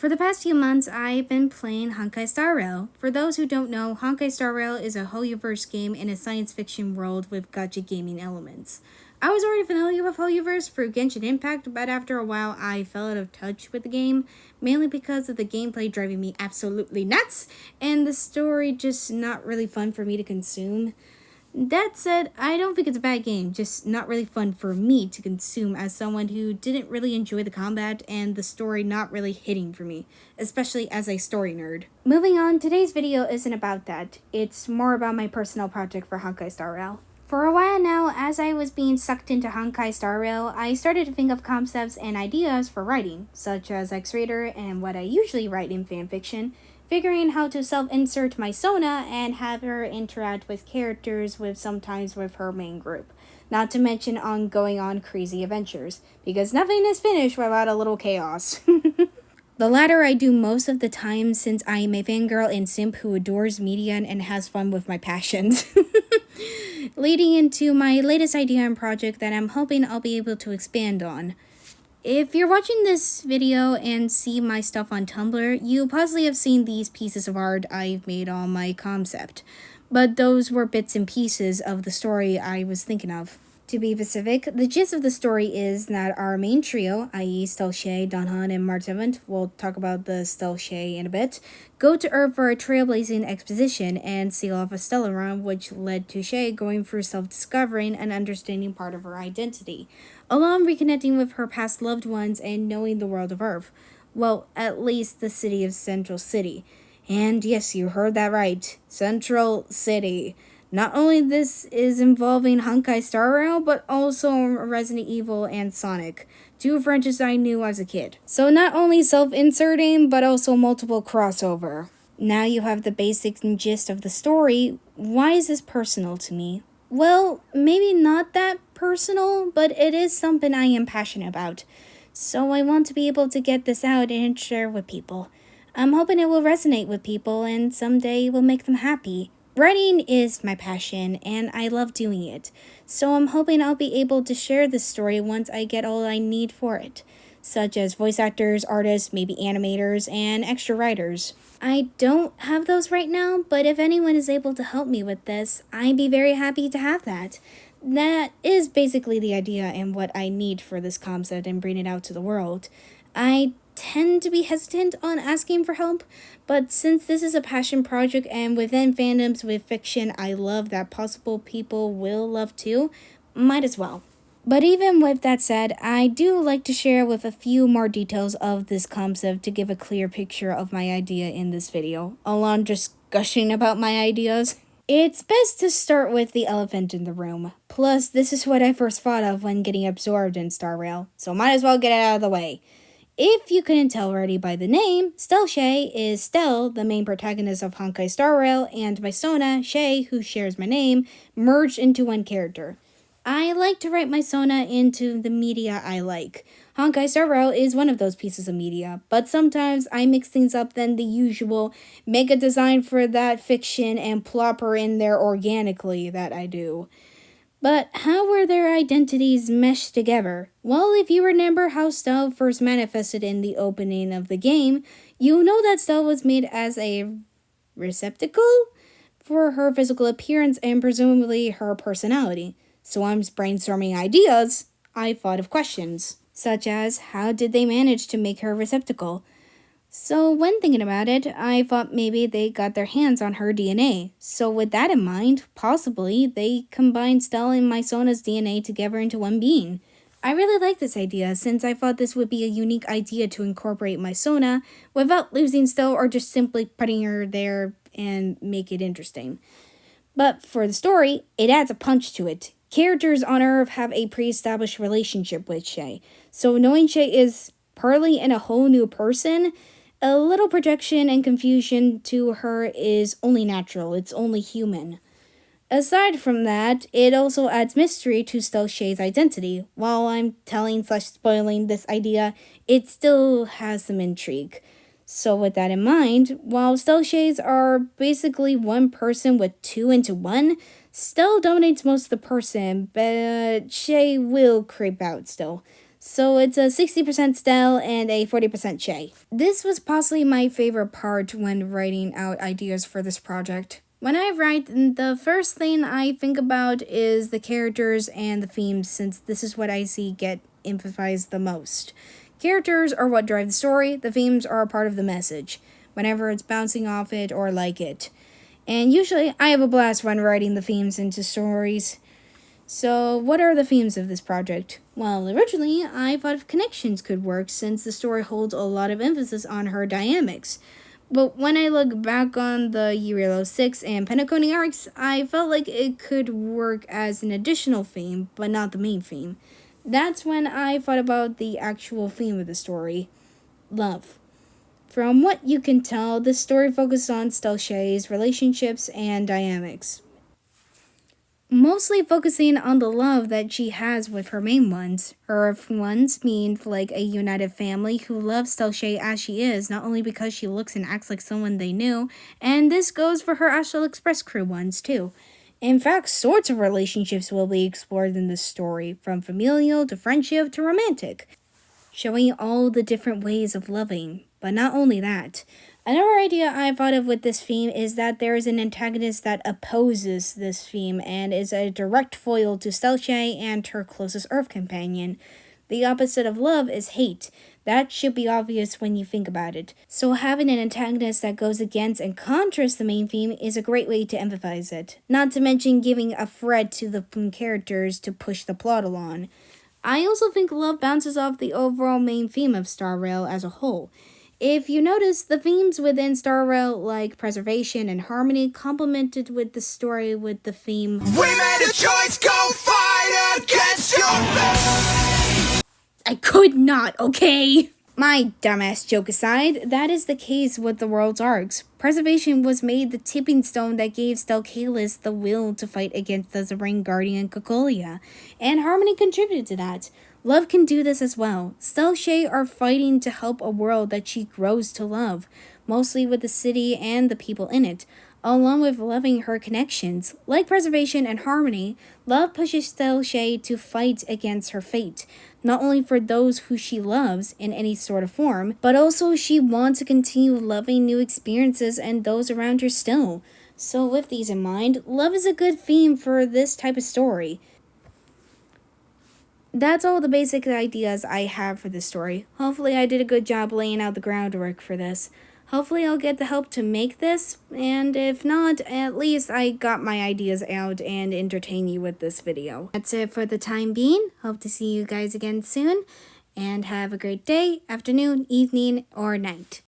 For the past few months, I've been playing Honkai Star Rail. For those who don't know, Honkai Star Rail is a Hoyoverse game in a science fiction world with gacha gaming elements. I was already familiar with Hoyoverse through Genshin Impact, but after a while I fell out of touch with the game, mainly because of the gameplay driving me absolutely nuts, and the story just not really fun for me to consume. That said, I don't think it's a bad game, just not really fun for me to consume as someone who didn't really enjoy the combat and the story not really hitting for me, especially as a story nerd. Moving on, today's video isn't about that. It's more about my personal project for Honkai Star Rail. For a while now, as I was being sucked into Honkai Star Rail, I started to think of concepts and ideas for writing, such as X-Raider and what I usually write in fanfiction, figuring how to self-insert my Sona and have her interact with characters sometimes with her main group. Not to mention going on crazy adventures, because nothing is finished without a little chaos. The latter I do most of the time since I am a fangirl and simp who adores media and has fun with my passions. Leading into my latest idea and project that I'm hoping I'll be able to expand on. If you're watching this video and see my stuff on Tumblr, you possibly have seen these pieces of art I've made on my concept, but those were bits and pieces of the story I was thinking of. To be specific, the gist of the story is that our main trio, i.e. Stell Shay, Danhan, and March 7th, we'll talk about the Stell Shay in a bit, go to Earth for a trailblazing exposition and seal off a stellar run, which led to Shay going through self-discovering and understanding part of her identity, along reconnecting with her past loved ones and knowing the world of Earth. Well, at least the city of Central City. And yes, you heard that right. Central City. Not only this is involving Honkai Star Rail, but also Resident Evil and Sonic, two franchises I knew as a kid. So not only self-inserting, but also multiple crossover. Now you have the basic and gist of the story. Why is this personal to me? Well, maybe not that personal, but it is something I am passionate about. So I want to be able to get this out and share with people. I'm hoping it will resonate with people and someday will make them happy. Writing is my passion, and I love doing it, so I'm hoping I'll be able to share this story once I get all I need for it, such as voice actors, artists, maybe animators, and extra writers. I don't have those right now, but if anyone is able to help me with this, I'd be very happy to have that. That is basically the idea and what I need for this concept and bring it out to the world. I tend to be hesitant on asking for help, but since this is a passion project and within fandoms with fiction I love that possible people will love too, might as well. But even with that said, I do like to share with a few more details of this concept to give a clear picture of my idea in this video, along just gushing about my ideas. It's best to start with the elephant in the room. Plus, this is what I first thought of when getting absorbed in Star Rail, so might as well get it out of the way. If you couldn't tell already by the name, Stell Shay is Stell, the main protagonist of Honkai Star Rail, and my Sona, Shay, who shares my name, merged into one character. I like to write my Sona into the media I like. Honkai Star Rail is one of those pieces of media, but sometimes I mix things up than the usual, make a design for that fiction and plop her in there organically that I do. But how were their identities meshed together? Well, if you remember how Stell first manifested in the opening of the game, you know that Stell was made as a receptacle for her physical appearance and presumably her personality. So I'm brainstorming ideas. I thought of questions, such as how did they manage to make her a receptacle? So when thinking about it, I thought maybe they got their hands on her DNA. So with that in mind, possibly they combined Stell and my Sona's DNA together into one being. I really like this idea since I thought this would be a unique idea to incorporate my Sona without losing Stell or just simply putting her there and make it interesting. But for the story, it adds a punch to it. Characters on Earth have a pre-established relationship with Shay, so knowing Shay is partly in a whole new person, a little projection and confusion to her is only natural, it's only human. Aside from that, it also adds mystery to Stell Shay's identity. While I'm telling/spoiling this idea, it still has some intrigue. So with that in mind, while Stell Shays are basically one person with two into one, Stell dominates most of the person, but Shay will creep out still. So it's a 60% Stell and a 40% Shay. This was possibly my favorite part when writing out ideas for this project. When I write, the first thing I think about is the characters and the themes, since this is what I see get emphasized the most. Characters are what drive the story, the themes are a part of the message, whenever it's bouncing off it or like it. And usually I have a blast when writing the themes into stories. So, what are the themes of this project? Well, originally, I thought connections could work since the story holds a lot of emphasis on her dynamics. But when I look back on the Uriel 6 and Penacony arcs, I felt like it could work as an additional theme, but not the main theme. That's when I thought about the actual theme of the story: love. From what you can tell, this story focuses on Stell-Shay's relationships and dynamics, mostly focusing on the love that she has with her main ones. Her ones mean like a united family who loves Stell-Shay as she is, not only because she looks and acts like someone they knew, and this goes for her Astral Express crew ones too. In fact, sorts of relationships will be explored in this story, from familial to friendship to romantic, showing all the different ways of loving. But not only that, another idea I thought of with this theme is that there is an antagonist that opposes this theme and is a direct foil to Stell-Shay and her closest Earth companion. The opposite of love is hate. That should be obvious when you think about it. So having an antagonist that goes against and contrasts the main theme is a great way to emphasize it. Not to mention giving a thread to the characters to push the plot along. I also think love bounces off the overall main theme of Star Rail as a whole. If you notice, the themes within Star Rail, like preservation and harmony, complemented with the story with the theme We made a choice, go fight against your fate. I could not, okay? My dumbass joke aside, that is the case with the world's arcs. Preservation was made the tipping stone that gave Stelcalis the will to fight against the Zerang Guardian Cocolia, and Harmony contributed to that. Love can do this as well. Stell-Shay are fighting to help a world that she grows to love, mostly with the city and the people in it, along with loving her connections. Like Preservation and Harmony, love pushes Stell-Shay to fight against her fate, not only for those who she loves in any sort of form, but also she wants to continue loving new experiences and those around her still. So with these in mind, love is a good theme for this type of story. That's all the basic ideas I have for this story. Hopefully I did a good job laying out the groundwork for this. Hopefully I'll get the help to make this, and if not, at least I got my ideas out and entertain you with this video. That's it for the time being. Hope to see you guys again soon, and have a great day, afternoon, evening, or night.